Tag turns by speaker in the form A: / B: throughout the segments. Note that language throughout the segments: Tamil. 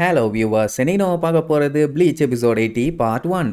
A: ஹலோ வியூவர்ஸ், இன்னைக்கு நம்ம பார்க்க போறது ப்ளீச் எபிசோட் 80 பார்ட் 1.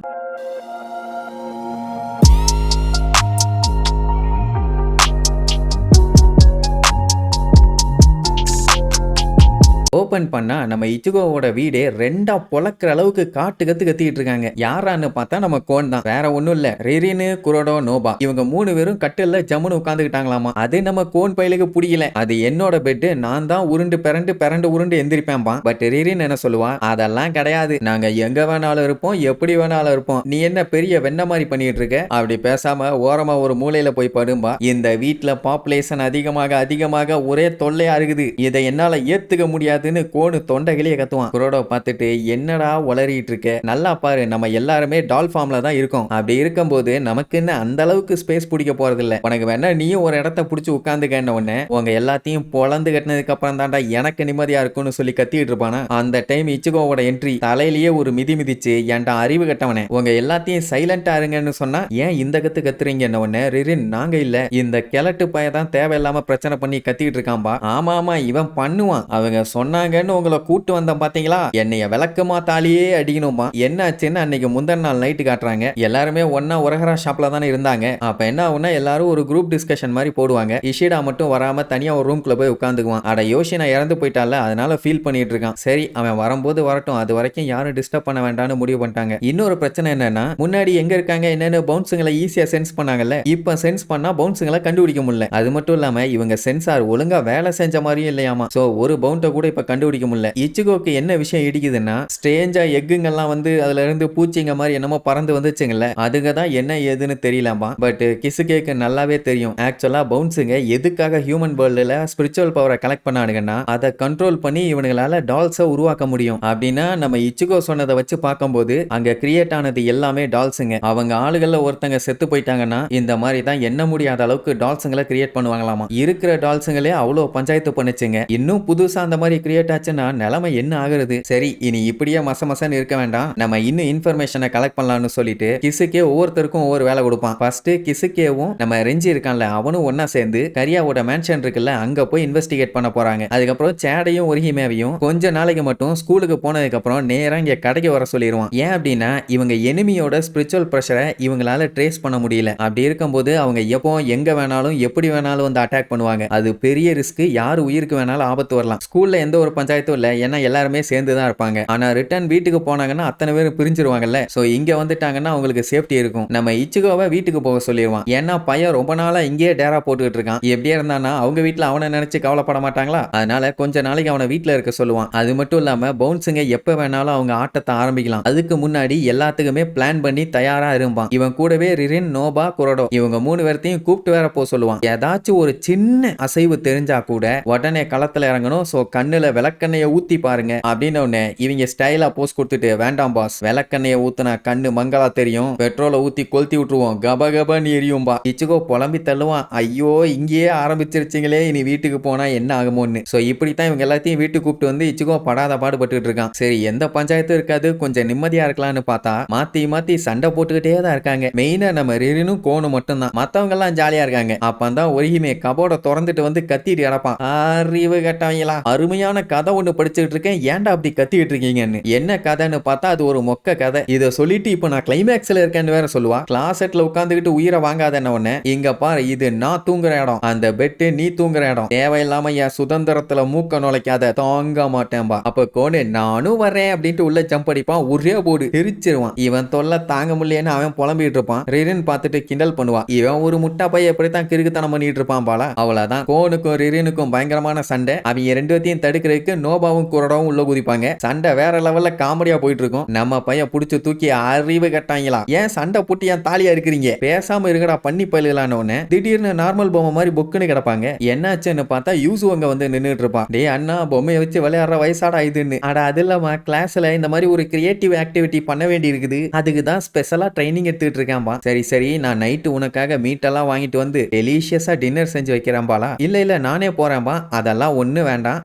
A: ஓபன் பண்ணா நம்ம இச்சுகோவோட வீடே ரெண்டா பொளக்குற அளவுக்கு காட்டு கத்திட்டு இருக்காங்க. யாரான்னு பார்த்தா நம்ம கோன் தான். வேற ஒண்ணும் இல்ல, ரிரினு, குரோடோ, நோபா இவங்க 3 பேரும் கட்டில்ல ஜம்முன்னு உட்காந்துக்கிட்டாங்களாமா. அது நம்ம கோன் பையலுக்கு பிடிக்கல. அது என்னோட பெட், நான் தான் உருண்டு எந்திரிப்பேன்பா. பட் ரிரின் என்ன சொல்லுவா, அதெல்லாம் கிடையாது, நாங்க எங்க வேணாலும் இருப்போம், எப்படி வேணாலும் இருப்போம், நீ என்ன பெரிய வெண்ண மாதிரி பண்ணிட்டு இருக்க, அப்படி பேசாம ஓரமா ஒரு மூலையில போய் படும்பா. இந்த வீட்டுல பாப்புலேஷன் அதிகமாக ஒரே தொல்லையா இருக்குது, இதை என்னால ஏத்துக்க முடியாது கோனு தொண்டைகளையே கத்துவான். குரோடோ பார்த்துட்டு, என்னடா உளறிட்டு இருக்க, நல்லா பாரு, நம்ம எல்லாருமே டால் ஃபார்ம்ல தான் இருக்கோம். அப்படி இருக்கும்போது நமக்கு என்ன அந்த அளவுக்கு ஸ்பேஸ் பிடிக்க போறது இல்ல, உனக்கு வேணா நீயும் ஒரு இடத்த பிடிச்சி உட்கார்ந்துக்கன்ன உடனே உங்க எல்லாத்தையும் பொழந்து கட்டினதுக்கு அப்புறம் தாண்டா எனக்கு நிம்மதியா இருக்கும்னு சொல்லி கத்திட்டு இருப்பானா. அந்த டைம் இச்சுகோவோட என்ட்ரி, தலையிலேயே ஒரு மிதிச்சு, ஏன்டா அறிவு கட்டவனே, உங்க எல்லாத்தையும் சைலண்டா இருங்கன்னு சொன்னா ஏன் இந்த கத்துறீங்கன்னு உடனே ரிரின், நாங்க இல்ல, இந்த கிழட்டு பைய தான் தேவையில்லாம பிரச்சனை பண்ணி கத்திட்டு இருக்கான்பா. ஆமா இவன் பண்ணுவான், அவங்க சொன்னாங்கன்னு உங்களை கூட்டு வந்த பாத்தீங்களா, என்னைய விளக்கமா தாலியே அடிக்கணுமா. என்னாச்சுன்னு அன்னைக்கு முந்தின நாள் நைட்டு காட்டுறாங்க. எல்லாருமே ஒன்னா உரகரா ஷாப்ல தானே இருந்தாங்க. அப்ப என்ன ஆகுனா, எல்லாரும் ஒரு குரூப் டிஸ்கஷன் மாதிரி போடுவாங்க. இஷிடா மட்டும் வராம தனியா ஒரு ரூம்குள்ள போய் உட்காந்துக்குவான். அட யோசினா இறந்து போயிட்டால, அதனால ஃபீல் பண்ணிட்டு இருக்கான். சரி, அவன் வரும்போது வரட்டும், அது வரைக்கும் யாரும் டிஸ்டர்ப் பண்ண வேண்டாம்னு முடிவு பண்ணிட்டாங்க. இன்னொரு பிரச்சனை என்னன்னா, முன்னாடி எங்க இருக்காங்க என்னன்னு பவுன்ஸுங்களை ஈஸியா சென்ஸ் பண்ணாங்கல்ல, இப்ப சென்ஸ் பண்ணா பவுன்ஸுங்களை கண்டுபிடிக்க முடியல. அது மட்டும் இல்லாம இவங்க சென்சார் ஒழுங்கா வேலை செஞ்ச மாதிரியும் இல்லையாமா. சோ ஒரு பவுண்ட கூட இப்ப கண்டுபிடிக்க முடியல. இச்சுகோக்கு என்ன விஷயம் இடிக்குதுன்னா, ஸ்ட்ரேஞ்சா எக்குங்கெல்லாம் வந்து அதுல இருந்து பூச்சிங்க மாதிரி என்னமோ பறந்து வந்துச்சுங்கல்ல, அதுங்க தான் என்ன ஏதுன்னு தெரியலாமா. பட் கிசுகேக்கு நல்லாவே தெரியும், ஆக்சுவலா பவுன்ஸுங்க எதுக்காக ஹியூமன் வேர்ல்டுல ஸ்பிரிச்சுவல் பவரை கலெக்ட் பண்ணானுங்கன்னா, அதை கண்ட்ரோல் பண்ணி இவனுங்களால டால்ஸை உருவாக்க முடியும். அப்படின்னா நம்ம இச்சுகோ சொன்னதை வச்சு பார்க்கும்போது அங்க கிரியேட் ஆனது எல்லாமே டால்ஸுங்க. அவங்க ஆளுகள்ல ஒருத்தங்க செத்து போயிட்டாங்கன்னா இந்த மாதிரி தான் எண்ண முடியாத அளவுக்கு டால்ஸுங்களை கிரியேட் பண்ணுவாங்களாமா. இருக்கிற டால்ஸுங்களே அவ்வளோ பஞ்சாயத்து பண்ணுச்சுங்க. இன்னும் புதுசா அந்த மாதிரி கிரியேட் ஆச்சுன்னா நிலைமை என்ன ஆகுறது. சரி, இனி இப்படியே மசமசன்னு இருக்க வேண்டாம், நம்ம இன்னும் இன்ஃபர்மேஷனை கலெக்ட் பண்ணலாம்னு சொல்லிட்டு கிசுக்கே ஒவ்வொருத்தருக்கும் ஒவ்வொரு வேலை கொடுப்பான். ஃபர்ஸ்ட் கிசுக்கேவும் நம்ம ரெஞ்சி இருக்கான்ல, அவனும் ஒன்னா சேர்ந்து கரியாவோட மேன்ஷன் இருக்குல்ல, அங்க போய் இன்வெஸ்டிகேட் பண்ண போறாங்க. அதுக்கப்புறம் சேடையும் ஒரிஹிமேவையும் கொஞ்ச நாளைக்கு மட்டும் ஸ்கூலுக்கு போனதுக்கு அப்புறம் நேரா இங்க கடைக்கு வர சொல்லிடுவான். ஏன் அப்படின்னா இவங்க எனிமியோட ஸ்பிரிச்சுவல் பிரஷரை இவங்களால ட்ரேஸ் பண்ண முடியல. அப்படி இருக்கும்போது அவங்க எப்போ எங்க வேணாலும் எப்படி வேணாலும் வந்து அட்டாக் பண்ணுவாங்க. அது பெரிய ரிஸ்க், யார் உயிருக்கு வேணாலும் ஆபத்து வரலாம். ஸ்கூல்ல எந்த ஒரு பஞ்சாயத்தும் இல்ல, ஏன்னா எல்லாருமே சேர்ந்து தான் இருப்பாங்க. ஆனா ரிட்டர்ன் வீட்டுக்கு போனாங்கன்னா அத்தனை பேரும் பிரிஞ்சிருவாங்கல்ல. சோ இங்க வந்துட்டாங்கன்னா அவங்களுக்கு சேஃப்டி இருக்கும். நம்ம இச்சுகோவை வீட்டுக்கு போக சொல்லிடுவான். ஏன்னா பையன் ரொம்ப நாளா இங்கேயே டேரா போட்டுக்கிட்டு இருக்கான். எப்படியே இருந்தானா அவங்க வீட்டுல அவனை நினைச்சு கவலைப்பட மாட்டாங்களா, அதனால கொஞ்ச நாளைக்கு அவனை வீட்டுல இருக்க சொல்லுவான். அது மட்டும் இல்லாம பவுன்ஸுங்க எப்ப வேணாலும் அவங்க ஆட்டத்தை ஆரம்பிக்கலாம். அதுக்கு முன்னாடி எல்லாத்துக்குமே பிளான் பண்ணி தயாரா இருப்பான். இவன் கூடவே ரிரின், நோபா, குரோடோ இவங்க 3 பேர்த்தையும் கூப்பிட்டு வேற போக சொல்லுவான். ஏதாச்சும் ஒரு சின்ன அசைவு தெரிஞ்சா கூட உடனே களத்துல இறங்கணும். சோ கண்ணுல விளக்கெண்ணைய ஊத்தி பாருங்க அப்படின்னு ஒண்ணு இவங்க ஸ்டைலா போஸ் கொடுத்துட்டு, வேண்டாம் பாஸ், விளக்கெண்ணைய ஊத்துனா கண்ணு மங்களா தெரியும், பெட்ரோலை ஊத்தி கொளுத்தி விட்டுருவோம், கபகபன்னு எரியும்பா. இச்சுகோ புலம்பி தள்ளுவான், ஐயோ இங்கேயே ஆரம்பிச்சிருச்சிங்களே, இனி வீட்டுக்கு போனா என்ன ஆகுமோன்னு. சோ இப்படித்தான் இவங்க எல்லாத்தையும் வீட்டுக்கு கூப்பிட்டு வந்து இச்சுகோ படாத பாடுபட்டு இருக்கான். சரி, எந்த பஞ்சாயத்தும் இருக்காது, கொஞ்சம் நிம்மதியா இருக்கலாம்னு பார்த்தா மாத்தி சண்டை போட்டுக்கிட்டே தான் இருக்காங்க. மெயினா நம்ம ரிரினும் கோனும் மட்டும் தான், மத்தவங்க எல்லாம் ஜாலியா இருக்காங்க. அப்பதான் ஒரிஹிமே கபோர்ட திறந்துட்டு வந்து கத்திட்டு கிடப்பான். அறிவு கட்டவங்களா, அருமையான கதை ஒண்ணு படிச்சுட்டு இருக்கேன், ஏன்டா அப்படி கத்திட்டு இருக்கீங்கன்னு. என்ன கதைன்னு பார்த்தா அது ஒரு மொக்க கதை. இத சொல்லிட்டு இப்ப நான் கிளைமேக்ஸ்ல இருக்கேன்னு வேற சொல்லுவா. கிளாசெட்ல உட்கார்ந்துகிட்டு உயிரை வாங்காதன்ன உடனே, இங்க பாரு, இது நான் தூங்குற இடம், அந்த பெட்டு நீ தூங்குற இடம், தேவையில்லாம என் சுதந்திரத்துல மூக்க நுழைக்காத, தாங்க மாட்டேன்பா. அப்ப கோனு, நானும் வரேன் அப்படின்ட்டு உள்ள ஜம்ப் அடிப்பான். ஒரே போடு தெரிச்சிருவான். இவன் தொல்லை தாங்க முடியலன்னு அவன் புலம்பிட்டு இருப்பான். ரிரின் பார்த்துட்டு கிண்டல் பண்ணுவா, இவன் ஒரு முட்டா பைய எப்படித்தான் கிறுக்குத்தனம் பண்ணிட்டு இருப்பான் பால. அவ்வளவுதான், கோனுக்கும் ரிரினுக்கும் பயங்கரமான சண்டை. அவங்க 2 பேத்தையும் தடுக்கிறதுக்கு நோபாவும் குரோடாவும் உள்ள குதிப்பாங்க. சண்டை வேற லெவல்ல காமெடியா போயிட்டு இருக்கும். நம்ம பையன் புடிச்சு தூக்கி அறிவு கட்டாங்களா, ஏன் சண்டை போட்டு ஏன் தாலியா இருக்கிறீங்க, பேசாம இருக்கடா பண்ணி பயிலான உடனே திடீர்னு நார்மல் பொம்மை மாதிரி பொக்குன்னு கிடப்பாங்க. என்னாச்சுன்னு பார்த்தா யூசு அங்க வந்து நின்னுட்டு இருப்பான். டே அண்ணா, பொம்மையை வச்சு விளையாடுற வயசாடா இதுன்னு. அட அது இல்லாம கிளாஸ்ல இந்த மாதிரி ஒரு கிரியேட்டிவ் ஆக்டிவிட்டி பண்ண வேண்டி இருக்குது, அதுக்கு தான் ஸ்பெஷலா ட்ரைனிங் எடுத்துட்டு இருக்கேன்பா. சரி நான் நைட்டு உனக்காக மீட் எல்லாம் வாங்கிட்டு வந்து டெலிஷியஸா டின்னர் செஞ்சு வைக்கிறேன்பாலா. இல்ல நானே போறேன்பா. அதெல்லாம் ஒண்ணு வேண்டாம்,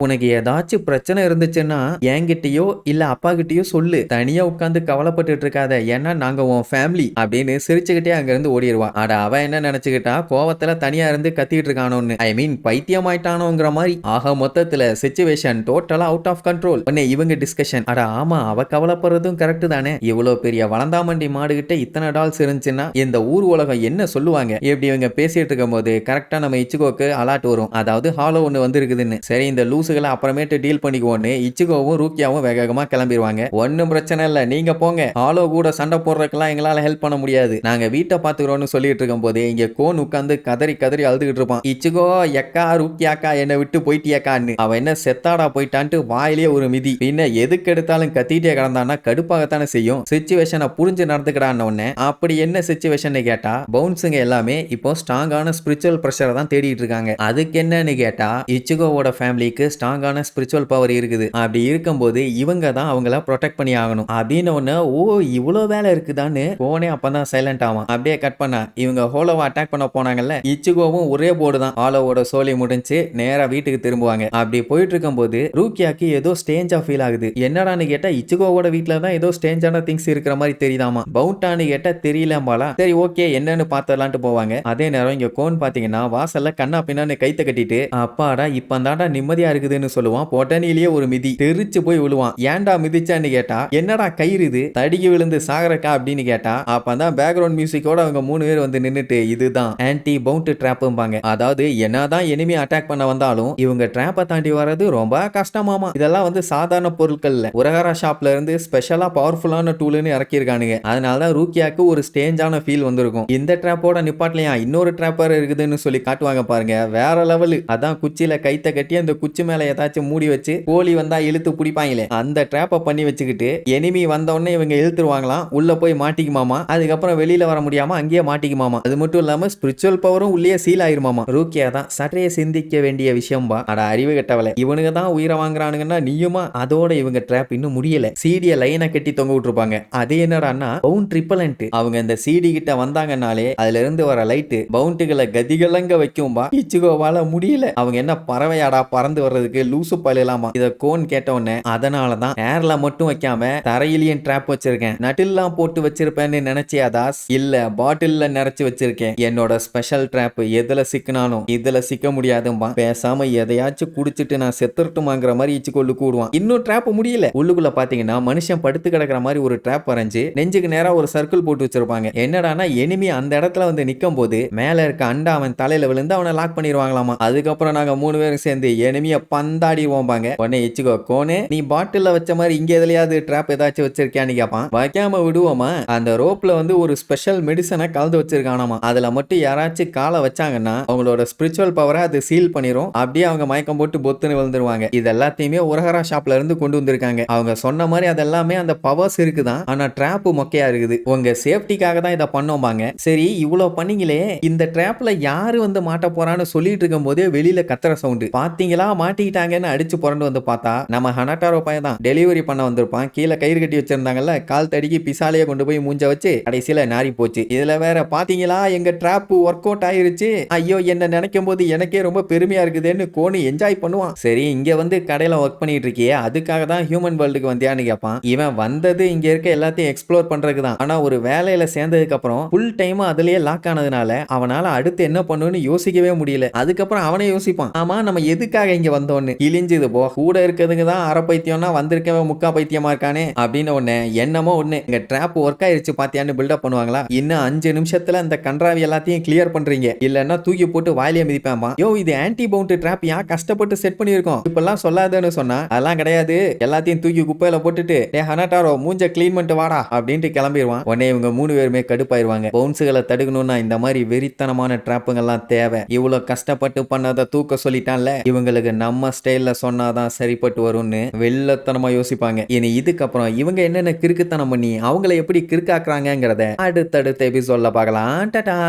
A: உனக்கு ஏதாச்சும் ஏதாச்சும் பிரச்சனை இருந்துச்சுன்னா என்கிட்டயோ இல்ல அப்பா கிட்டயோ சொல்லு, தனியா உட்கார்ந்து கவலைப்பட்டுட்டு இருக்காத, ஏன்னா நாங்க உன் ஃபேமிலி அப்படின்னு சிரிச்சுக்கிட்டே அங்க இருந்து ஓடிடுவா. அட அவ என்ன நினைச்சுக்கிட்டா, கோவத்துல தனியா இருந்து கத்திட்டு இருக்கானோன்னு, ஐ மீன் பைத்தியம் ஆயிட்டானோங்கிற மாதிரி. ஆக மொத்தத்துல சிச்சுவேஷன் டோட்டலா அவுட் ஆஃப் கண்ட்ரோல். உடனே இவங்க டிஸ்கஷன், அட ஆமா அவ கவலைப்படுறதும் கரெக்ட் தானே, இவ்வளவு பெரிய வளந்தாமண்டி மாடுகிட்ட இத்தனை டால்ஸ் இருந்துச்சுன்னா இந்த ஊர் உலகம் என்ன சொல்லுவாங்க. இப்படி இவங்க பேசிட்டு இருக்கும் போது கரெக்டா நம்ம இச்சிகோக்கு அலாட் வரும், அதாவது ஹாலோ ஒண்ணு வந்திருக்குதுன்னு. சரி இந்த லூசுகளை அப்புறமேட்டு டீல் பண்ணிக்குவோன்னு இச்சிகோவும் ரூக்கியாவும் வேகமா கிளம்பிடுவாங்க. ஒன்னும் பிரச்சனை இல்ல, நீங்க போங்க, ஹாலோ கூட சண்டை போடுறதுக்கெல்லாம் எங்களால ஹெல்ப் பண்ண முடியாது, நாங்க வீட்டை பாத்துக்கிறோம்னு சொல்லிட்டு இருக்கும் போது இங்க கோன் உட்கார்ந்து கதறி கதறி அழுதுகிட்டு இருப்பான். இச்சிகோ எக்கா ரூக்கியாக்கா என்னை விட்டு போயிட்டியாக்கான்னு. அவன் என்ன செத்தாடா போயிட்டான்ட்டு வாயிலே ஒரு மிதி. பின்ன எதுக்கு எடுத்தாலும் கத்திட்டே கிடந்தான்னா கடுப்பாகத்தானே செய்யும். சிச்சுவேஷனை புரிஞ்சு நடந்துக்கிறான்னு உடனே அப்படி என்ன சிச்சுவேஷன் கேட்டா, பவுன்ஸுங்க எல்லாமே இப்போ ஸ்ட்ராங்கான ஸ்பிரிச்சுவல் பிரஷரை தான் தேடிட்டு இருக்காங்க. அதுக்கு என்னன்னு கேட்டா, இச்சிகோவோட ஃபேமிலிக்கு ஸ்ட்ராங்கான ஸ்பிரிச்சுவல் பவர் இருக்குது. அப்படி இருக்கும்போது இவங்க தான் அவங்கள ப்ரொடெக்ட் பண்ணி ஆகணும் அப்படின்னு ஒண்ணு. ஓ இவ்வளவு வேலை இருக்குதான்னு கோனே அப்பதான் சைலண்ட் ஆவான். அப்படியே கட் பண்ணா இவங்க ஹோலோவை அட்டாக் பண்ண போனாங்கல்ல, இச்சிகோவும் ஒரே போர்டு தான். ஹாலோவோட சோலி முடிஞ்சு நேரா வீட்டுக்கு திரும்புவாங்க. அப்படி போயிட்டு இருக்கும் போது ரூக்கியாக்கு ஏதோ ஸ்டேஞ்சா ஃபீல் ஆகுது. என்னடான்னு கேட்டா இச்சிகோவோட வீட்டுல தான் ஏதோ ஸ்டேஞ்சான திங்ஸ் இருக்கிற மாதிரி தெரியுதாமா. பவுண்டான்னு கேட்டா தெரியலம்பாலா. சரி ஓகே என்னன்னு பாத்தலான்ட்டு போவாங்க. அதே நேரம் இங்க கோன் பாத்தீங்கன்னா வாசல்ல கண்ணா பின்னான்னு கைத்த கட்டிட்டு, அப்பாடா இப்பந்தாண்டா நிம்மதியா இருக்குதுன்னு சொல்லுவான். பொட்டனிலேயே ஒரு மிதி தெரிச்சு போய் விழுவான். ஏன்டா மிதிச்சான்னு கேட்டா, என்னடா கயிறு இது தடிக்கு விழுந்து சாகரக்கா அப்படின்னு கேட்டா, அப்பதான் பேக்ரவுண்ட் மியூசிக்கோட அவங்க 3 பேர் வந்து நின்னுட்டு இதுதான் ஆன்டி பவுண்ட் ட்ராப்பாங்க. அதாவது என்னதான் எனிமி அட்டாக் பண்ண வந்தாலும் இவங்க ட்ராப்பை தாண்டி வர்றது ரொம்ப கஷ்டமாமா. இதெல்லாம் வந்து சாதாரண பொருட்கள் இல்ல, உரகரா ஷாப்ல இருந்து ஸ்பெஷலா பவர்ஃபுல்லான டூல்னு இறக்கியிருக்கானுங்க. அதனாலதான் ரூக்கியாக்கு ஒரு ஸ்டேஞ்சான ஃபீல் வந்திருக்கும். இந்த ட்ராப்போட நிப்பாட்லையா இன்னொரு ட்ராப்பர் இருக்குதுன்னு சொல்லி காட்டுவாங்க பாருங்க, வேற லெவலு. அதான் குச்சியில கைத்த கட்டி அந்த குச்சி மேல ஏதாச்சும் மூடி வச்சு கோழி வந்தா இழுத்து பிடிப்பாங்களே, அந்த ட்ராப்பை பண்ணி வச்சுக்கிட்டு எனிமி வந்த உடனே இவங்க இழுத்துருவாங்களாம், உள்ள போய் மாட்டிக்குமாமா. அதுக்கப்புறம் வெளியில வர முடியாம அங்கேயே மாட்டிக்குமாமா. அது மட்டும் இல்லாம ஸ்பிரிச்சுவல் பவரும் உள்ளே சீல் ஆயிருமாமா. ரூக்கியா தான் சற்றே சிந்திக்க வேண்டிய விஷயம் பா. அட அறிவு கட்டவளை, இவனுங்க தான் உயிரை வாங்குறானுங்கன்னா நீயுமா. அதோட இவங்க ட்ராப் இன்னும் முடியல, சீடிய லைனை கட்டி தொங்க விட்டுருப்பாங்க. அது என்னடான்னா பவுண்ட் ரிப்பலண்ட். அவங்க இந்த சீடி கிட்ட வந்தாங்கன்னாலே அதுல இருந்து வர லைட் பவுண்டுகளை கதிகலங்க வைக்கும்பா. இச்சிகோவால முடியல, அவங்க என்ன பறவையாடா பறந்து வர்றதுக்கு லூசு பழலாமா. இத கோன் கேட்ட உடனே அதனாலதான் ஏர்ல மட்டும் வைக்காம தரையிலையும் ட்ராப் வச்சிருக்கேன், நட்டில்லாம் போட்டு வச்சிருப்பேன்னு நினைச்சியா தாஸ்? இல்ல பாட்டில்ல நிறைச்சு வச்சிருக்கேன். என்னோட ஸ்பெஷல் ட்ராப் எதுல சிக்கினாலும் இதுல சிக்க முடியாதும்பா. பேசாம எதையாச்சும் குடிச்சிட்டு நான் செத்துட்டுமாங்கிற மாதிரி இச்சிக்கொள்ளு கூடுவான். இன்னும் ட்ராப் முடியல. உள்ளுக்குள்ள பாத்தீங்கன்னா மனுஷன் படுத்து கிடக்கிற மாதிரி ஒரு ட்ராப் வரைஞ்சு நெஞ்சுக்கு நேரா ஒரு சர்க்கிள் போட்டு வச்சிருப்பாங்க. என்னடானா எனிமி அந்த இடத்துல வந்து நிக்கும் போது மேல இருக்க அண்டா அவன் தலையில விழுந்து அவனை லாக் பண்ணிடுவாங்களாமா. அதுக்கப்புறம் நாங்க 3 பேரும் சேர்ந்து எனிமிய பந்தாடிவோம்பாங்க. உடனே இச்சிகோ, கோனே நீ பாட்டில்ல வச்ச மாதிரி இங்க எதுலயாவது ட்ராப் ஏதாச்சும் வச்சிருக்கியான்னு கேட்பான். வைக்காம விடுவோமா, அந்த ரோப்ல வந்து ஒரு ஸ்பெஷல் மெடிசனை கலந்து வச்சிருக்கானாமா. அதுல மட்டும் யாராச்சும் காலை வச்சாங்கன்னா அவங்களோட ஸ்பிரிச்சுவல் பவரை அது சீல் பண்ணிரும். அப்படியே அவங்க மயக்கம் போட்டு பொத்துன்னு விழுந்துருவாங்க. இது எல்லாத்தையுமே உரகரா ஷாப்ல இருந்து கொண்டு வந்திருக்காங்க. அவங்க சொன்ன மாதிரி அதெல்லாமே அந்த பவர்ஸ் இருக்குதான், ஆனா ட்ராப் மொக்கையா இருக்குது. உங்க சேஃப்டிக்காக தான் இதை பண்ணோம்பாங்க. சரி இவ்வளவு பண்ணீங்களே, இந்த ட்ராப்ல யாரு வந்து மாட்ட போறான்னு சொல்லிட்டு இருக்கும் போதே வெளியில கத்துற சவுண்ட். பாத்தீங்களா மாட்டிக்கிட்டாங்கன்னு அடிச்சு புரண்டு வந்து பார்த்தா நம்ம ஹனட்டாரோ பையன் தான் டெலிவரி பண்ண வந்திருப்பான். கீழே கயிறு கட்டி வச்சிருந்தாங்கல்ல, கால் தடிக்கி பிசாலையே கொண்டு போய் மூஞ்ச வச்சு கடைசியில நாரி போச்சு. இதுல வேற பாத்தீங்களா எங்க ட்ராப் ஒர்க் அவுட் ஆயிருச்சு, ஐயோ என்ன நினைக்கும் போது எனக்கே ரொம்ப பெருமையா இருக்குதுன்னு கோனி என்ஜாய் பண்ணுவான். சரி இங்க வந்து கடையில ஒர்க் பண்ணிட்டு இருக்கியே அதுக்காக தான் ஹியூமன் வேர்ல்டுக்கு வந்தியான்னு கேட்பான். இவன் வந்தது இங்க இருக்க எல்லாத்தையும் எக்ஸ்ப்ளோர் பண்றதுக்கு தான். ஆனா ஒரு வேலையில சேர்ந்ததுக்கு அப்புறம் ஃபுல் டைம் அதுலயே லாக் ஆனதுனால அவனால அடுத்து என்ன பண்ணுன்னு யோசிக்கவே முடியல. அதுக்கப்புறம் அவனே யோசிப்பான், ஆமா நம்ம எதுக்காக இங்க வந்தோன்னு. இழிஞ்சது போ, கூட இருக்கிறதுக்கு தான் அரை பைத்தியம்னா வந்திருக்கவே முக்கா பைத்தியமா இருக்கானே அப்படின்னு ஒண்ணு என்னமோ ஒண்ணு. இங்க ட்ராப் ஒர்க் ஆயிருச்சு பாத்தியான்னு பில்டப் பண்ணுவாங்களா. இன்னும் 5 நிமிஷத்துல அந்த கன்றாவி எல்லாத்தையும் கிளியர் பண்றீங்க, இல்லன்னா தூக்கி போட்டு வாயிலே மிதிப்பாமா. யோ இது ஆன்டி பவுண்ட் ட்ராப் யா கஷ்டப்பட்டு செட் பண்ணிருக்கோம், இப்பெல்லாம் சொல்லாதேன்னு சொன்னா அதெல்லாம் கிடையாது, எல்லாத்தையும் தூக்கி குப்பையில போட்டுட்டு ஏ ஹனட்டாரோ மூஞ்ச கிளீன் பண்ணிட்டு வாடா அப்படின்ட்டு கிளம்பிடுவான். உடனே இவங்க 3 பேருமே கடுப்பாயிருவாங்க. பவுன்ஸுகளை தடுக்கணும்னா இந்த மாதிரி வெறித்தனமான ட்ராப்புங்கெல்லாம் தேவை. இவ்வளவு கஷ்டப்பட்டு பண்ணதை தூக்க சொல்லிட்டான்ல, இவங்களுக்கு நம்ம ஸ்டைல்ல சொன்னாதான் சரிப்பட்டு வரும்னு வெள்ளத்தனமா யோசிப்பாங்க. இனி இதுக்கப்புறம் இவங்க என்னென்ன கிறுக்குத்தனம் பண்ணி அவங்கள எப்படி கிறுக்காக்குறாங்கிறத அடுத்தடுத்த எபிசோட்ல பார்க்கலாம். டாடா.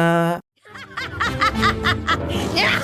B: Yeah!